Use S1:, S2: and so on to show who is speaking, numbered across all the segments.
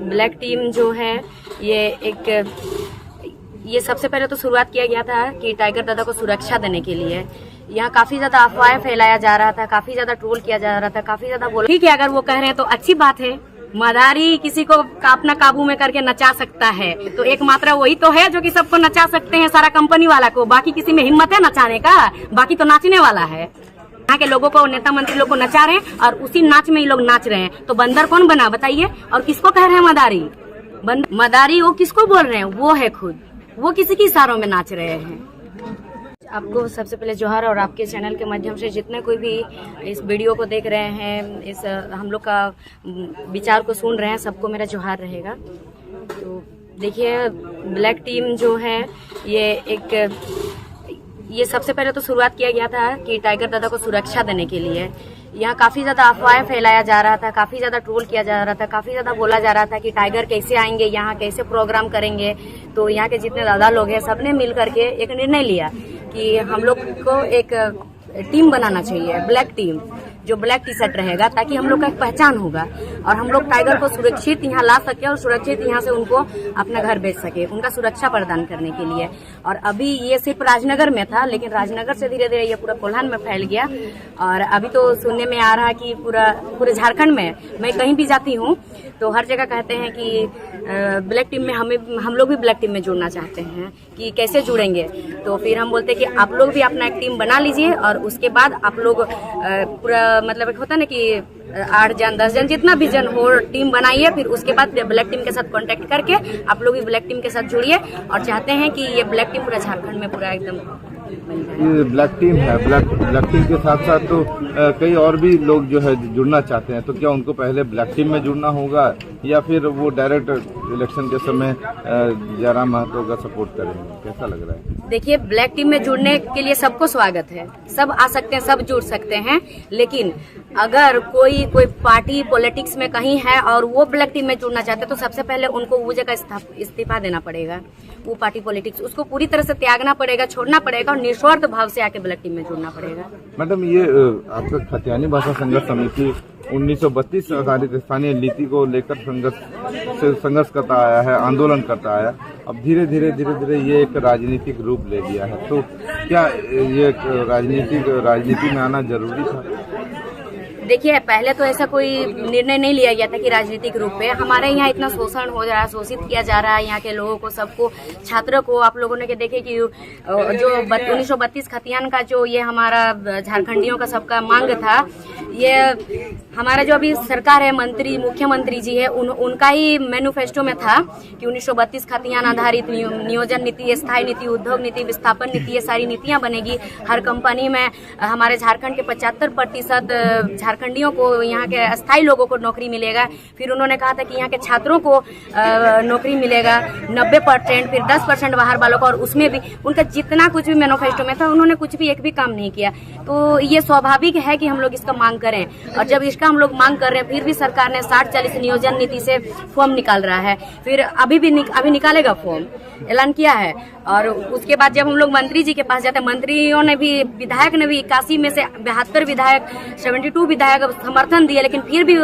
S1: Black team जो है ये सबसे पहले तो शुरुआत किया गया था कि टाइगर दादा को सुरक्षा देने के लिए। यहाँ काफी ज्यादा अफवाहें फैलाया जा रहा था, काफी ज्यादा ट्रोल किया जा रहा था, काफी ज्यादा बोला। ठीक है, अगर वो कह रहे हैं तो अच्छी बात है। मदारी किसी को अपना काबू में करके नचा सकता है, तो एकमात्र वही तो है जो कि सबको नचा सकते हैं, सारा कंपनी वाला को। बाकी किसी में हिम्मत है नचाने का? बाकी तो नाचने वाला है। यहाँ के लोगों को, नेता मंत्री लोग को नचा रहे हैं और उसी नाच में ये लोग नाच रहे हैं। तो बंदर कौन बना बताइए? और किसको कह रहे हैं मदारी? मदारी वो किसको बोल रहे हैं? वो है खुद, वो किसी की इशारों में नाच रहे हैं। आपको सबसे पहले जोहार, और आपके चैनल के माध्यम से जितने कोई भी इस वीडियो को देख रहे हैं, इस हम लोग का विचार को सुन रहे हैं, सबको मेरा जोहार रहेगा। तो देखिए, ब्लैक टीम जो है ये सबसे पहले तो शुरुआत किया गया था कि टाइगर दादा को सुरक्षा देने के लिए। यहाँ काफी ज्यादा अफवाहें फैलाया जा रहा था, काफी ज्यादा ट्रोल किया जा रहा था, काफी ज्यादा बोला जा रहा था कि टाइगर कैसे आएंगे, यहाँ कैसे प्रोग्राम करेंगे। तो यहाँ के जितने दादा लोग हैं, सबने मिल करके एक निर्णय लिया कि हम लोग को एक टीम बनाना चाहिए, ब्लैक टीम, जो ब्लैक टी शर्ट रहेगा, ताकि हम लोग का एक पहचान होगा और हम लोग टाइगर को सुरक्षित यहाँ ला सके और सुरक्षित यहाँ से उनको अपना घर भेज सके, उनका सुरक्षा प्रदान करने के लिए। और अभी ये सिर्फ राजनगर में था, लेकिन राजनगर से धीरे धीरे ये पूरा कोल्हान में फैल गया। और अभी तो सुनने में आ रहा है कि पूरे झारखंड में, मैं कहीं भी जाती हूँ तो हर जगह कहते हैं कि ब्लैक टीम में हम लोग भी ब्लैक टीम में जुड़ना चाहते हैं, कि कैसे जुड़ेंगे। तो फिर हम बोलते हैं कि आप लोग भी अपना एक टीम बना लीजिए और उसके बाद आप लोग पूरा, मतलब एक होता है ना कि 8 जन 10 जन जितना भी जन हो, टीम बनाइए। फिर उसके बाद ब्लैक टीम के साथ कांटेक्ट करके आप लोग भी ब्लैक टीम के साथ जुड़िए और चाहते हैं कि ये ब्लैक टीम पूरा झारखंड में पूरा एकदम
S2: ये ब्लैक टीम है। ब्लैक टीम के साथ साथ तो कई और भी लोग जो है जुड़ना चाहते हैं, तो क्या उनको पहले ब्लैक टीम में जुड़ना होगा या फिर वो डायरेक्ट इलेक्शन के समय जयराम महतो का सपोर्ट करेंगे? कैसा लग रहा है?
S1: देखिए, ब्लैक टीम में जुड़ने के लिए सबको स्वागत है, सब आ सकते हैं, सब जुड़ सकते हैं। लेकिन अगर कोई पार्टी पॉलिटिक्स में कहीं है और वो ब्लैक टीम में जुड़ना चाहते हैं, तो सबसे पहले उनको वो जगह इस्तीफा देना पड़ेगा। वो पार्टी पॉलिटिक्स उसको पूरी तरह से त्यागना पड़ेगा, छोड़ना पड़ेगा और निस्वार्थ भाव से आके ब्लैक टीम में जुड़ना पड़ेगा।
S2: मैडम, ये आपका खतियानी भाषा संघर्ष समिति 1932 आधारित स्थानीय नीति को लेकर संघर्ष करता आया है, आंदोलन करता आया। अब धीरे धीरे ये एक राजनीतिक रूप ले लिया है। तो क्या ये राजनीति में आना जरूरी था?
S1: देखिए, पहले तो ऐसा कोई निर्णय नहीं लिया गया था कि राजनीतिक रूप में। हमारे यहाँ इतना शोषण हो रहा है, शोषित किया जा रहा है यहाँ के लोगों को, सबको, छात्रों को। आप लोगों ने देखे कि जो 1932 खतियान का जो ये हमारा झारखंडियों का सबका मांग था, ये हमारा जो अभी सरकार है, मुख्यमंत्री जी है, उनका ही मैनिफेस्टो में था कि 1932 खतियान आधारित नियोजन नीति, स्थायी नीति, उद्योग नीति, विस्थापन नीति, ये सारी नीतियां बनेगी। हर कंपनी में हमारे झारखंड के 75% झारखंडियों को, यहाँ के अस्थायी लोगों को नौकरी मिलेगा। फिर उन्होंने कहा था कि यहाँ के छात्रों को नौकरी मिलेगा 90%, फिर 10% बाहर वालों को। और उसमें भी उनका जितना कुछ भी मैनिफेस्टो में था, उन्होंने कुछ भी एक भी काम नहीं किया। तो ये स्वाभाविक है कि हम लोग इसका मांग करें। और जब इसका हम लोग मांग कर रहे हैं, फिर भी सरकार ने 60-40 नियोजन नीति से फॉर्म निकाल रहा है। फिर अभी निकालेगा फॉर्म, ऐलान किया है। और उसके बाद जब हम लोग मंत्री जी के पास जाते हैं, मंत्रियों ने भी, विधायक ने भी, 81 में से 72 विधायक, 72 विधायक समर्थन दिए, लेकिन फिर भी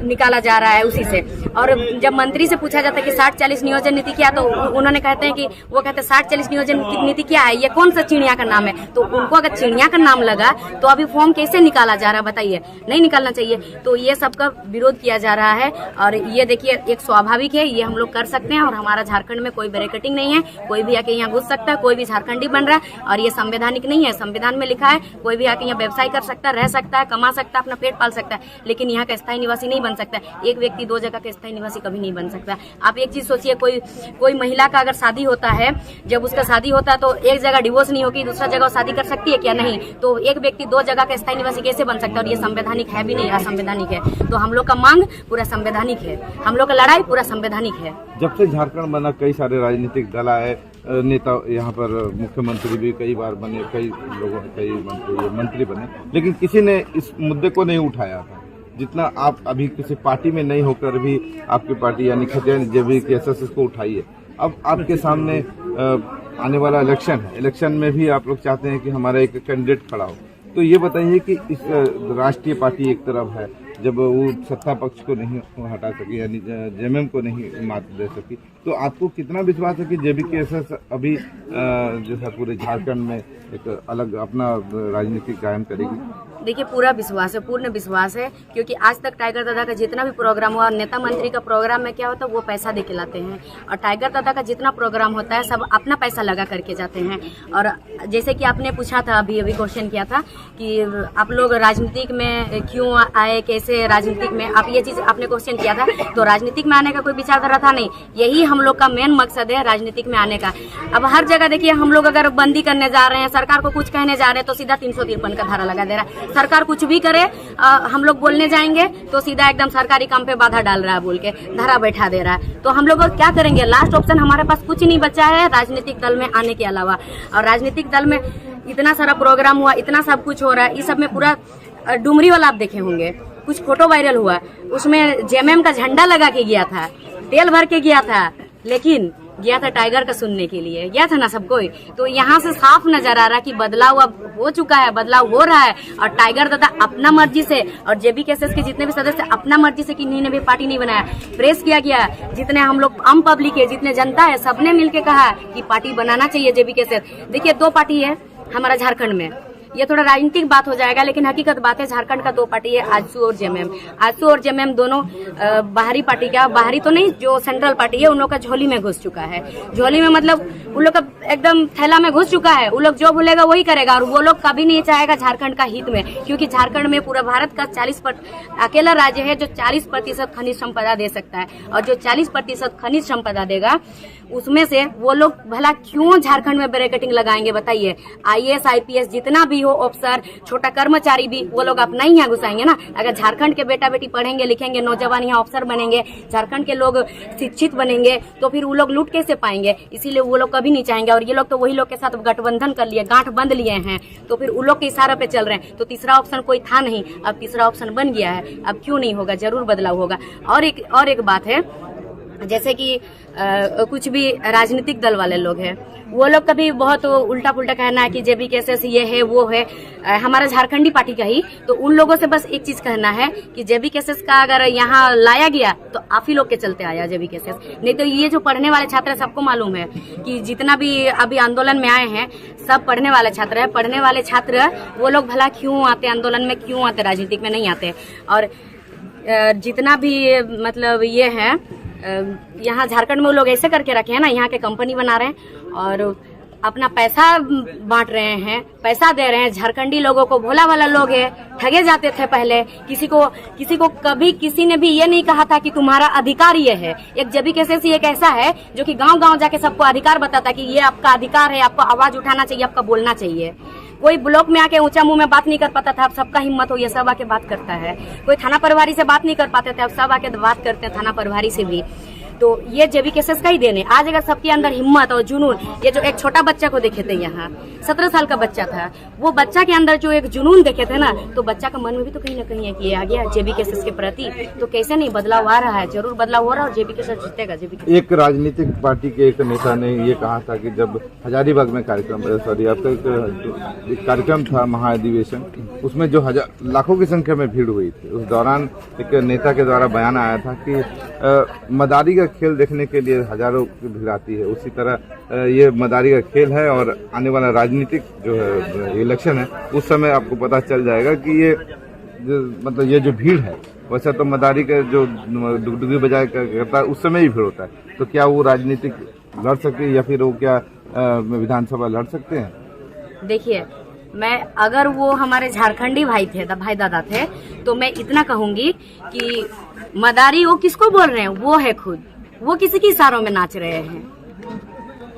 S1: निकाला जा रहा है उसी से। और जब मंत्री से पूछा जाता है कि 60-40 नियोजन नीति क्या, तो उन्होंने कहते हैं कि 60-40 नियोजन नीति क्या है, ये कौन सा चिड़िया का नाम है? तो उनको अगर चिड़िया का नाम लगा तो अभी फॉर्म कैसे निकाला जा रहा है बताइए? नहीं निकालना चाहिए। तो ये सबका विरोध किया जा रहा है। और ये देखिए, एक स्वाभाविक है, ये हम लोग कर सकते हैं। और हमारा झारखंड में कोई बैरिकेडिंग नहीं है, कोई भी आके यहाँ घुस सकता है, कोई भी झारखंडी बन रहा है। और ये संवैधानिक नहीं है, संविधान में लिखा है कोई भी आके यहाँ व्यवसाय कर सकता है, रह सकता है, कमा सकता है, अपना पेट पाल सकता है, लेकिन यहाँ का स्थायी निवासी नहीं बन सकता। एक व्यक्ति 2 जगह का स्थायी निवासी कभी नहीं बन सकता। आप एक चीज सोचिए, कोई महिला का अगर शादी होता है, जब उसका शादी होता है तो एक जगह डिवोर्स नहीं होगी, दूसरा जगह शादी कर सकती है क्या? नहीं। तो एक व्यक्ति 2 जगह का स्थायी निवासी कैसे बन सकता है? और ये संवैधानिक है भी नहीं, असंवैधानिक है। तो हम लोग का मांग पूरा संवैधानिक है, हम लोग का लड़ाई पूरा संवैधानिक है।
S2: जब से झारखंड बना, कई सारे राजनीतिक दल आए, नेता यहाँ पर, मुख्यमंत्री भी कई बार बने, कई लोगों कई मंत्री बने, लेकिन किसी ने इस मुद्दे को नहीं उठाया था। जितना आप अभी किसी पार्टी में नहीं होकर भी आपकी पार्टी यानी खतियानी जेबी केसेस को उठाई है। अब आपके सामने आने वाला इलेक्शन है, इलेक्शन में भी आप लोग चाहते हैं कि हमारा एक कैंडिडेट खड़ा हो। तो ये बताइए कि इस राष्ट्रीय पार्टी एक तरफ है, जब वो सत्ता पक्ष को नहीं हटा सकी, यानी जेएमएम को नहीं मात दे सकी, तो आपको कितना विश्वास है कि जेबीकेएसएस अभी जैसा पूरे झारखंड में एक अलग अपना राजनीति कायम करेगी?
S1: देखिए, पूरा विश्वास है, पूर्ण विश्वास है, क्योंकि आज तक टाइगर दादा का जितना भी प्रोग्राम हुआ, नेता मंत्री का प्रोग्राम में क्या होता है वो पैसा दे के लाते हैं, और टाइगर दादा का जितना प्रोग्राम होता है सब अपना पैसा लगा करके जाते हैं। और जैसे कि आपने पूछा था, अभी क्वेश्चन किया था कि आप लोग राजनीतिक में क्यों आए, कैसे राजनीतिक में, आप ये चीज आपने क्वेश्चन किया था। तो राजनीतिक में आने का कोई विचारधारा था नहीं, यही हम लोग का मेन मकसद है राजनीतिक में आने का। अब हर जगह देखिए, हम लोग अगर बंदी करने जा रहे हैं, सरकार को कुछ कहने जा रहे हैं, तो सीधा 353 का धारा लगा दे रहा है। सरकार कुछ भी करे, हम लोग बोलने जाएंगे तो सीधा एकदम सरकारी काम पे बाधा डाल रहा है बोल के धारा बैठा दे रहा है। तो हम लोग क्या करेंगे? लास्ट ऑप्शन हमारे पास कुछ नहीं बचा है राजनीतिक दल में आने के अलावा। और राजनीतिक दल में इतना सारा प्रोग्राम हुआ, इतना सब कुछ हो रहा है, इस सब में पूरा डुमरी वाला आप देखे होंगे, कुछ फोटो वायरल हुआ, उसमें जेएमएम का झंडा लगा के गया था, तेल भर के गया था, लेकिन गया था टाइगर का सुनने के लिए, गया था ना सब कोई। तो यहाँ से साफ नजर आ रहा है कि बदलाव अब हो चुका है, बदलाव हो रहा है। और टाइगर दादा अपना मर्जी से, और जेबीकेएसएस के जितने भी सदस्य अपना मर्जी से, किन्हीं ने भी पार्टी नहीं बनाया, प्रेस किया गया, जितने हम लोग आम पब्लिक है, जितने जनता है, सबने मिलकर कहा कि पार्टी बनाना चाहिए जेबीकेएसएस। देखिए, 2 पार्टी है हमारा झारखंड में, ये थोड़ा राजनीतिक बात हो जाएगा, लेकिन हकीकत बात है, झारखंड का 2 पार्टी है, आजसू और जेएमएम। आजसू और जेएमएम दोनों बाहरी पार्टी का, बाहरी तो नहीं, जो सेंट्रल पार्टी है उन लोग का झोली में घुस चुका है। झोली में मतलब उन लोग का एकदम थैला में घुस चुका है, उन लोग जो बोलेगा वही करेगा, और वो लोग कभी नहीं चाहेगा झारखंड का हित में, क्योंकि झारखंड में पूरा भारत का 40% अकेला राज्य है जो 40% खनिज संपदा दे सकता है, और जो 40% खनिज संपदा देगा उसमें से वो लोग भला क्यों झारखंड में ब्रैकेटिंग लगाएंगे? बताइए। आईएएस आईपीएस जितना भी हो अफसर, छोटा कर्मचारी भी, वो लोग अपना ही यहाँ घुसाएंगे ना। अगर झारखंड के बेटा बेटी पढ़ेंगे लिखेंगे, नौजवान यहाँ अफसर बनेंगे, झारखंड के लोग शिक्षित बनेंगे, तो फिर वो लोग लूट कैसे पाएंगे? इसीलिए वो लोग कभी नहीं चाहेंगे। और ये लोग तो वही लोग के साथ गठबंधन कर लिए, गांठ बंद लिए हैं, तो फिर उन लोग के इशारे पे चल रहे हैं। तो तीसरा ऑप्शन कोई था नहीं, अब तीसरा ऑप्शन बन गया है। अब क्यों नहीं होगा? जरूर बदलाव होगा। और एक बात है, जैसे कि कुछ भी राजनीतिक दल वाले लोग हैं, वो लोग कभी बहुत उल्टा पुल्टा कहना है कि जेबीकेएसएस ये है वो है, हमारा झारखंडी पार्टी का ही। तो उन लोगों से बस एक चीज कहना है कि जेबीकेएसएस का अगर यहाँ लाया गया तो आप ही लोग के चलते आया जेबीकेएसएस, नहीं तो ये जो पढ़ने वाले छात्र है, सबको मालूम है कि जितना भी अभी आंदोलन में आए हैं सब पढ़ने वाले छात्र है। पढ़ने वाले छात्र वो लोग भला क्यों आते आंदोलन में, क्यों आते राजनीतिक में? नहीं आते। और जितना भी मतलब ये है, यहाँ झारखंड में वो लोग ऐसे करके रखे हैं ना, यहाँ के कंपनी बना रहे हैं और अपना पैसा बांट रहे हैं, पैसा दे रहे हैं। झारखंडी लोगों को, भोला वाला लोग है, ठगे जाते थे पहले। किसी को कभी किसी ने भी ये नहीं कहा था कि तुम्हारा अधिकार ये है। एक जेबीकेएसएस एक ऐसा है जो कि गांव-गांव जाके सबको अधिकार बताता कि ये आपका अधिकार है, आपको आवाज उठाना चाहिए, आपका बोलना चाहिए। कोई ब्लॉक में आके ऊंचा मुंह में बात नहीं कर पाता था, अब सबका हिम्मत हो, ये सब आके बात करता है। कोई थाना प्रभारी से बात नहीं कर पाते थे, अब सब आके बात करते हैं थाना प्रभारी से भी। तो ये जेबीकेएसएस का ही देन है। आज अगर सबके अंदर हिम्मत और जुनून, ये जो एक छोटा बच्चा को देखे थे यहाँ, 17 साल का बच्चा था, वो बच्चा के अंदर जो एक जुनून देखे थे ना, तो बच्चा का मन में भी तो कहीं ना कहीं है कि ये आ गया जेबीकेएसएस के प्रति, तो कैसे नहीं बदलाव आ रहा है? जरूर बदलाव हो रहा है और जेबीकेएसएस जीतेगा। जेबीकेएसएस
S2: एक राजनीतिक पार्टी के एक नेता ने ये कहा था कि जब हजारीबाग में आपका एक कार्यक्रम था, महाअधिवेशन, उसमें जो लाखों की संख्या में भीड़ हुई थी, उस दौरान एक नेता के द्वारा बयान आया था कि मदारी का खेल देखने के लिए हजारों की भीड़ आती है, उसी तरह ये मदारी का खेल है। और आने वाला राजनीतिक जो है इलेक्शन है, उस समय आपको पता चल जाएगा कि ये मतलब ये जो भीड़ है, वैसे तो मदारी का जो डुगडुगी बजाय करता है उस समय ही भीड़ होता है। तो क्या वो राजनीतिक लड़ सकते हैं या फिर वो क्या विधानसभा लड़ सकते हैं?
S1: देखिए, मैं अगर वो हमारे झारखंडी भाई थे, भाई दादा थे, तो मैं इतना कहूंगी कि मदारी वो किसको बोल रहे हैं, वो है खुद, वो किसी के इशारों में नाच रहे हैं।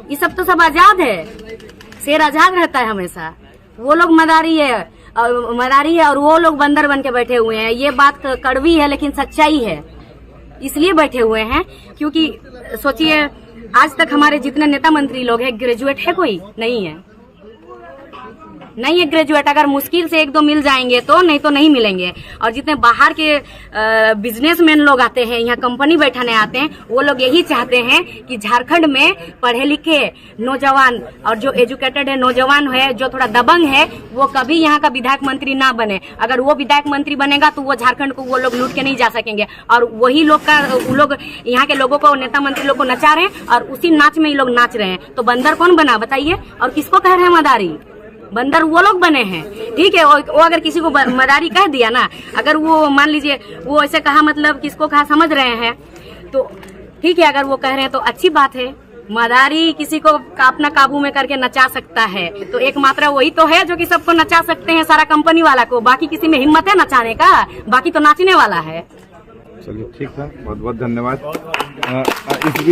S1: ये सब तो सब आजाद है, शेर आजाद रहता है हमेशा। वो लोग मदारी है और वो लोग बंदर बन के बैठे हुए हैं। ये बात कड़वी है लेकिन सच्चाई है, इसलिए बैठे हुए हैं क्योंकि सोचिए, आज तक हमारे जितने नेता मंत्री लोग हैं, ग्रेजुएट है कोई? नहीं है। नहीं है ग्रेजुएट, अगर मुश्किल से एक दो मिल जाएंगे तो, नहीं तो नहीं मिलेंगे। और जितने बाहर के बिजनेसमैन लोग आते हैं, यहाँ कंपनी बैठाने आते हैं, वो लोग यही चाहते हैं कि झारखंड में पढ़े लिखे नौजवान और जो एजुकेटेड है नौजवान है, जो थोड़ा दबंग है, वो कभी यहाँ का विधायक मंत्री ना बने। अगर वो विधायक मंत्री बनेगा तो वो झारखंड को वो लोग लूट के नहीं जा सकेंगे। और वही लोग का वो लोग यहाँ के लोगों को, नेता मंत्री लोग को नचा रहे हैं और उसी नाच में ये लोग नाच रहे हैं। तो बंदर कौन बना बताइए? और किसको कह रहे हैं मदारी? बंदर वो लोग बने हैं। ठीक है, वो अगर किसी को मदारी कह दिया ना, अगर वो मान लीजिए वो ऐसे कहा, मतलब किसको कहा समझ रहे हैं, तो ठीक है, अगर वो कह रहे हैं तो अच्छी बात है। मदारी किसी को अपना काबू में करके नचा सकता है, तो एकमात्र वही तो है जो कि सबको नचा सकते हैं, सारा कंपनी वाला को। बाकी किसी में हिम्मत है नचाने का? बाकी तो नाचने वाला है।
S2: चलिए ठीक है, बहुत बहुत धन्यवाद। इस बीच